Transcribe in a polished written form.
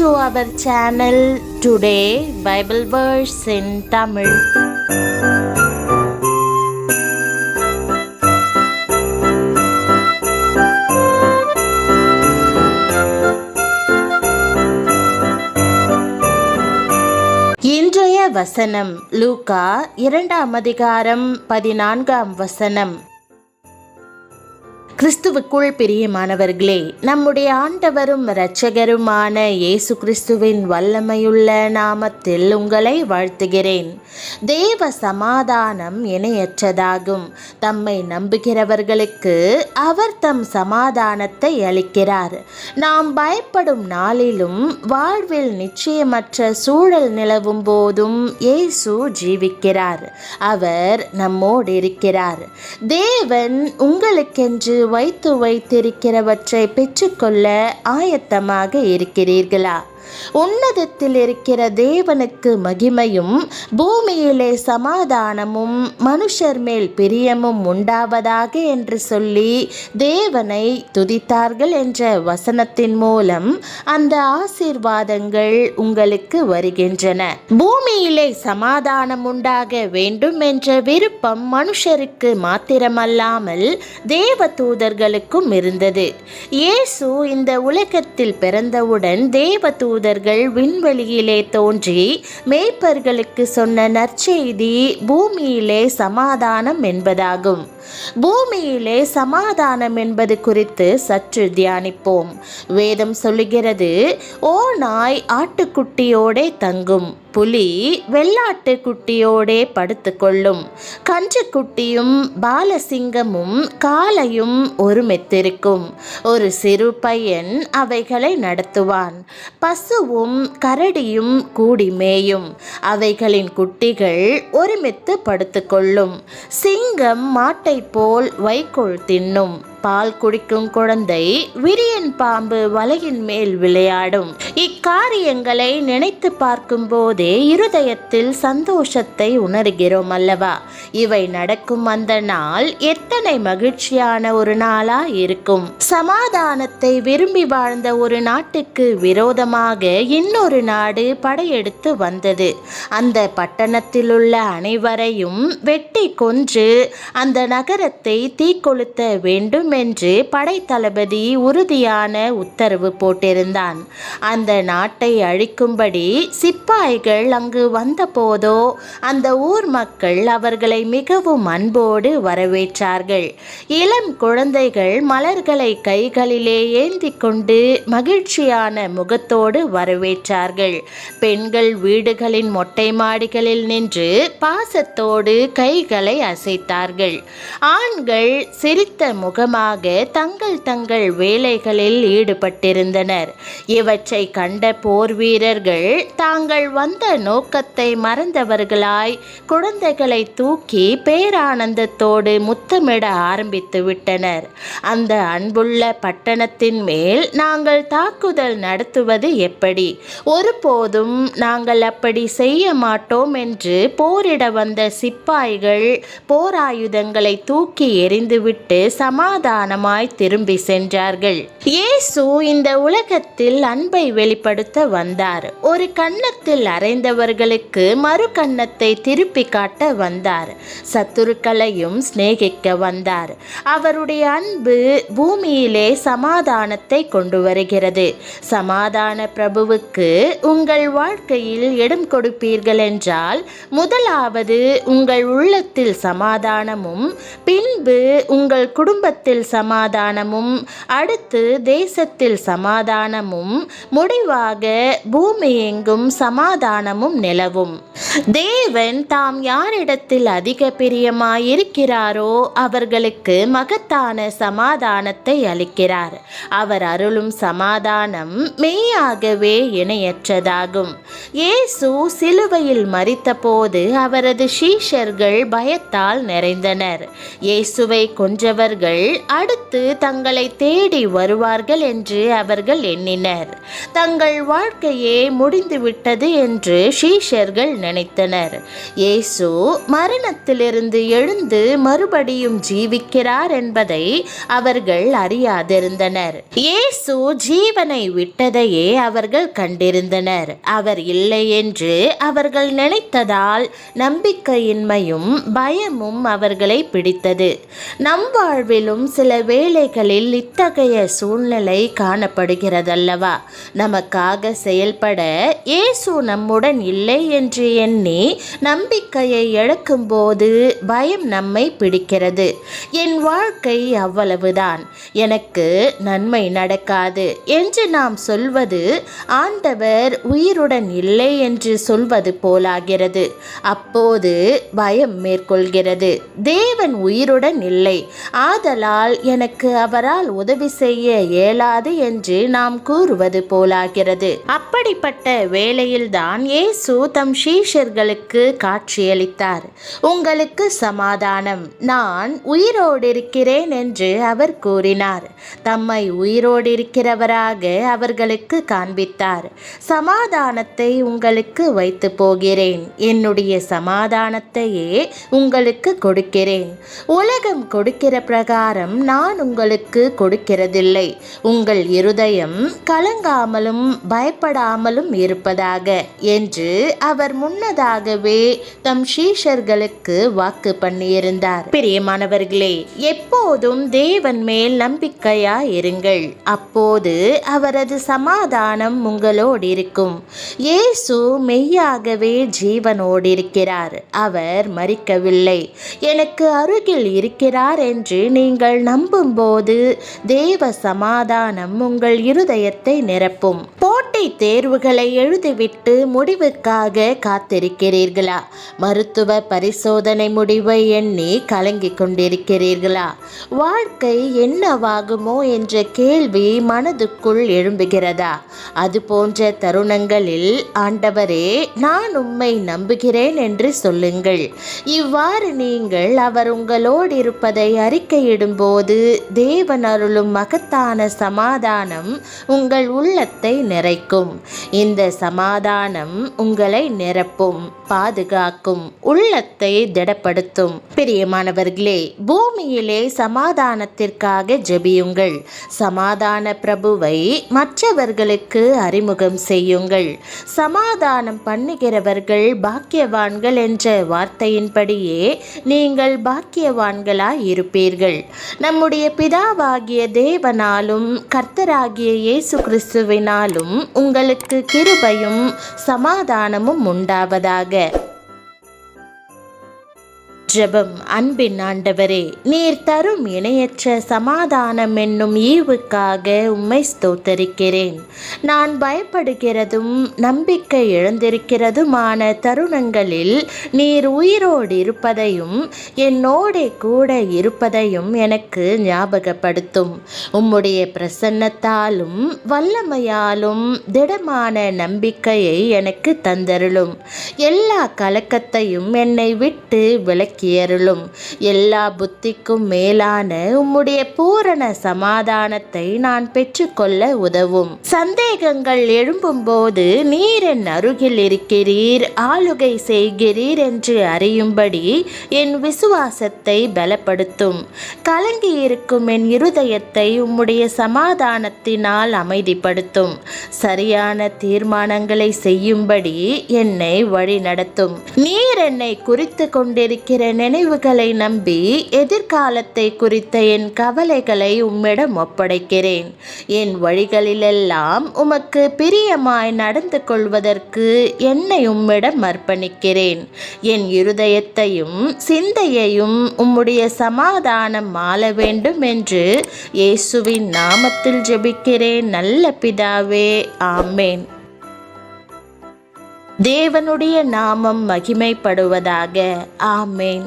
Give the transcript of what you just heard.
to our channel. Today Bible verse in Tamil. இன்றைய வசனம் லூக்கா 2ஆம் அதிகாரம் 14ஆம் வசனம். கிறிஸ்துவுக்குள் பிரியமானவர்களே, நம்முடைய ஆண்டவரும் இரட்சகருமான இயேசு கிறிஸ்துவின் வல்லமையுள்ள நாமத்தில் உங்களை வாழ்த்துகிறேன். தேவ சமாதானம் இணையற்றதாகும். தம்மை நம்புகிறவர்களுக்கு அவர் தம் சமாதானத்தை அளிக்கிறார். நாம் பயப்படும் நாளிலும் வாழ்வில் நிச்சயமற்ற சூழல் நிலவும் போதும் இயேசு ஜீவிக்கிறார். அவர் நம்மோடு இருக்கிறார். தேவன் உங்களுக்கென்று வைத்திருக்கிறவற்றை பெற்றுக்கொள்ள ஆயத்தமாக இருக்கிறீர்களா? உன்னதத்தில் இருக்கிற தேவனுக்கு மகிமையும் பூமியிலே சமாதானமும் மனுஷர் மேல் பிரியமும் உண்டாவதாக என்று சொல்லி தேவனை துதித்தார்கள் என்ற வசனத்தின் மூலம் அந்த ஆசீர்வாதங்கள் உங்களுக்கு வருகின்றன. பூமியிலே சமாதானம் உண்டாக வேண்டும் என்ற விருப்பம் மனுஷருக்கு மாத்திரமல்லாமல் தேவ தூதர்களுக்கும் இருந்தது. இயேசு இந்த உலகத்தில் பிறந்தவுடன் தேவ தூதர்கள் விண்வெளியிலே தோன்றி மேய்ப்பர்களுக்கு சொன்ன நற்செய்தி பூமியிலே சமாதானம் என்பதாகும். பூமியிலே சமாதானம் என்பது குறித்து சற்று தியானிப்போம். வேதம் சொல்லுகிறது, ஓநாய் ஆட்டுக்குட்டியோடே தங்கும், புலி வெள்ளாட்டு குட்டியோடே படுத்துக்கொள்ளும், கன்றுக்குட்டியும் பாலசிங்கமும் காளையும் ஒருமித்திருக்கும், ஒரு சிறு பையன் அவைகளை நடத்துவான், பசுவும் கரடியும் கூடி மேயும், அவைகளின் குட்டிகள் ஒருமித்து படுத்துக்கொள்ளும், சிங்கம் மாட்டை போல் வைக்கோல் தின்னும், பால் குடிக்கும் குழந்தை விரியன் பாம்பு வலையின் மேல் விளையாடும். இக்காரியங்களை நினைத்து பார்க்கும் போதே இருதயத்தில் சந்தோஷத்தை உணர்கிறோம் அல்லவா? இவை நடக்கும் அந்த நாள் எத்தனை மகிழ்ச்சியான ஒரு நாளா இருக்கும். சமாதானத்தை விரும்பி வாழ்ந்த ஒரு நாட்டுக்கு விரோதமாக இன்னொரு நாடு படையெடுத்து வந்தது. அந்த பட்டணத்தில் உள்ள அனைவரையும் வெட்டி கொன்று அந்த நகரத்தை தீக்கொளுத்த வேண்டும் என்று படைத்தளபதி உறுதியான உத்தரவு போட்டிருந்தான். அந்த நாட்டை அழிக்கும்படி சிப்பாய்கள் அங்கு வந்தபோதோ அந்த ஊர் மக்கள் அவர்களை மிகவும் அன்போடு வரவேற்றார்கள். இளம் குழந்தைகள் மலர்களை கைகளிலே ஏந்தி கொண்டு மகிழ்ச்சியான முகத்தோடு வரவேற்றார்கள். பெண்கள் வீடுகளின் மொட்டை மாடிகளில் நின்று பாசத்தோடு கைகளை அசைத்தார்கள். ஆண்கள் சிரித்த முகமாக தங்கள் வேலைகளில் ஈடுபட்டிருந்தனர். இவற்றை கண்ட போர் வீரர்கள் தாங்கள் வந்த நோக்கத்தை மறந்தவர்களாய் குழந்தைகளை தூக்கி பேரானந்தத்தோடு முத்தமிட ஆரம்பித்து விட்டனர். அந்த அன்புள்ள பட்டணத்தின் மேல் நாங்கள் தாக்குதல் நடத்துவது எப்படி? ஒருபோதும் நாங்கள் அப்படி செய்ய மாட்டோம் என்று போரிட வந்த சிப்பாய்கள் போராயுதங்களை தூக்கி எறிந்துவிட்டு சமாதானமாய் திரும்பி சென்றார்கள். இயேசு இந்த உலகத்தில் அன்பை வெளிப்படுத்த வந்தார். ஒரு கன்னத்தில் அறைந்தவர்களுக்கு மறு கன்னத்தை திருப்பி காட்ட வந்தார். சத்துருக்களையும் சிநேகிக்க வந்தார். அவருடைய அன்பு பூமியிலே சமாதானத்தை கொண்டு வருகிறது. சமாதான பிரபுவுக்கு உங்கள் வாழ்க்கையில் இடம் கொடுப்பீர்கள் என்றால் முதலாவது உங்கள் உள்ளத்தில் சமாதானமும், பின்பு உங்கள் குடும்பத்தில் சமாதானமும், அடுத்து தேசத்தில் சமாதானமும், முடிவாக பூமி எங்கும் சமாதானமும் நிலவும். தேவன் தாம் யாரிடத்தில் அதிக பிரியமாயிருக்கிறாரோ அவர்களுக்கு மகத்தான சமாதானத்தை அளிக்கிறார். அவர் அருளும் சமாதானம் மெய்யாகவே இணையற்றதாகும். இயேசு சிலுவையில் மரித்தபோது அவரது சீஷர்கள் பயத்தால் நிறைந்தனர். இயேசுவை கொன்றவர்கள் அடுத்து தங்களை தேடி வருவார்கள் என்று அவர்கள் எண்ணினர். தங்கள் வாழ்க்கையே முடிந்துவிட்டது என்று சீஷர்கள் நினைத்தனர். இயேசு மரணத்திலிருந்து எழுந்து மறுபடியும் ஜீவிக்கிறார் என்பதை அவர்கள் அறியாதிருந்தனர். இயேசு ஜீவனை விட்டதையே அவர்கள் கண்டிருந்தனர். அவர் இல்லை என்று அவர்கள் நினைத்ததால் நம்பிக்கையின்மையும் பயமும் அவர்களை பிடித்தது. நம் வாழ்விலும் சில வேளைகளில் இத்தகைய சூழ்நிலை காணப்படுகிறதல்லவா? நமக்காக செயல்பட இயேசு நம்முடன் இல்லை என்று எண்ணி நம்பிக்கையை இழக்கும்போது பயம் நம்மை பிடிக்கிறது. என் வாழ்க்கை அவ்வளவுதான், எனக்கு நன்மை நடக்காது என்று நாம் சொல்வது ஆண்டவர் உயிருடன் இல்லை என்று சொல்வது போலாகிறது. அப்போது பயம் மேற்கொள்கிறது. தேவன் உயிருடன் இல்லை, ஆதலால் எனக்கு அவரால் உதவி செய்ய இயலாது என்று நாம் கூறுவது போலாகிறது. அப்படிப்பட்ட வேளையில்தான் இயேசு தம் சீஷர்களுக்கு காட்சியளித்தார். உங்களுக்கு சமாதானம், நான் உயிரோடு இருக்கிறேன் என்று அவர் கூறினார். தம்மை உயிரோடு இருக்கிறவராக அவர்களுக்கு காண்பித்தார். சமாதானத்தை உங்களுக்கு வைத்து போகிறேன், என்னுடைய சமாதானத்தையே உங்களுக்கு கொடுக்கிறேன். உலகம் கொடுக்கிற பிரகாரம் நான் உங்களுக்கு கொடுக்கிறதில்லை. உங்கள் இருதயம் கலங்காமலும் பயப்படாமலும் இருப்பதாக என்று அவர் முன்னதாகவே தம் சீஷர்களுக்கு வாக்கு பண்ணியிருந்தார். பிரியமானவர்களே, எப்போதும் தேவன் மேல் நம்பிக்கையா இருங்கள். அப்போது அவரது சமாதானம் உங்களோடு இருக்கும். இயேசு மெய்யாகவே ஜீவனோடு இருக்கிறார். அவர் மரிக்கவில்லை, எனக்கு அருகில் இருக்கிறார் என்று நீங்கள் நம்பும்போது தேவ சமாதானம் உங்கள் இருதயத்தை நிரப்பும். போட்டி தேர்வுகளை எழுதிவிட்டு முடிவுக்காக காத்திருக்கிறீர்களா? மருத்துவ பரிசோதனை முடிவை எண்ணி கலங்கிக் கொண்டிருக்கிறீர்களா? வாழ்க்கை என்னவாகுமோ என்ற கேள்வி மனதுக்குள் எழும்புகிறதா? அது போன்ற தருணங்களில் ஆண்டவரே, நான் உம்மை நம்புகிறேன் என்று சொல்லுங்கள். இவ்வாறு நீங்கள் அவர் உங்களோடு இருப்பதை அறிக்கையிடும்போது தேவன் அருளும் மகத்தான சமாதானம் உங்கள் உள்ளத்தை நிறைக்கும். இந்த சமாதானம் உங்களை நிரப்பும், பாதுகாக்கும், உள்ளத்தை திடப்படுத்தும். பிரியமானவர்களே, பூமியிலே சமாதானத்திற்காக ஜெபியுங்கள். சமாதான பிரபுவை மற்றவர்களுக்கு அறிமுகம் செய்யுங்கள். சமாதானம் பண்ணுகிறவர்கள் பாக்கியவான்கள் என்ற வார்த்தையின்படியே நீங்கள் பாக்கியவான்களாய் இருப்பீர்கள். நம்முடைய பிதாவாகிய தேவனாலும் கர்த்தராகிய இயேசு கிறிஸ்துவினாலும் உங்களுக்கு கிருபையும் சமாதானமும் உண்டாவதாக. ஜெபம். அன்பின் ஆண்டவரே, நீர் தரும் இணையற்ற சமாதானம் என்னும் ஈவுக்காக உம்மை ஸ்தோத்தரிக்கிறேன். நான் பயப்படுகிறதும் நம்பிக்கை இழந்திருக்கிறதுமான தருணங்களில் நீர் உயிரோடு இருப்பதையும் என்னோடே கூட இருப்பதையும் எனக்கு ஞாபகப்படுத்தும். உம்முடைய பிரசன்னத்தாலும் வல்லமையாலும் திடமான நம்பிக்கையை எனக்கு தந்தருளும். எல்லா கலக்கத்தையும் என்னை விட்டு விலக்கி அருளும். எல்லா புத்திக்கும் மேலான உம்முடைய பூரண சமாதானத்தை நான் பெற்றுக்கொள்ள உதவும். சந்தேகங்கள் எழும்பும்போது நீர் என் அருகில் இருக்கிறீர், ஆளுகை செய்கிறீர் என்று அறியும்படி என் விசுவாசத்தை பலப்படுத்தும். கலங்கி இருக்கும் என் இருதயத்தை உம்முடைய சமாதானத்தினால் அமைதிப்படுத்தும். சரியான தீர்மானங்களை செய்யும்படி என்னை வழி நடத்தும். நீர் என்னை குறித்து கொண்டிருக்கிற நினைவுகளை நம்பி எதிர்காலத்தை குறித்த என் கவலைகளை உம்மிடம் ஒப்படைக்கிறேன். என் வழிகளிலெல்லாம் உமக்கு பிரியமாய் நடந்து கொள்வதற்கு என்னை உம்மிடம் அர்ப்பணிக்கிறேன். என் இருதயத்தையும் சிந்தையையும் உம்முடைய சமாதானம் ஆள வேண்டும் என்று இயேசுவின் நாமத்தில் ஜெபிக்கிறேன் நல்ல பிதாவே, ஆமேன். தேவனுடைய நாமம் மகிமைப்படுவதாக. ஆமேன்.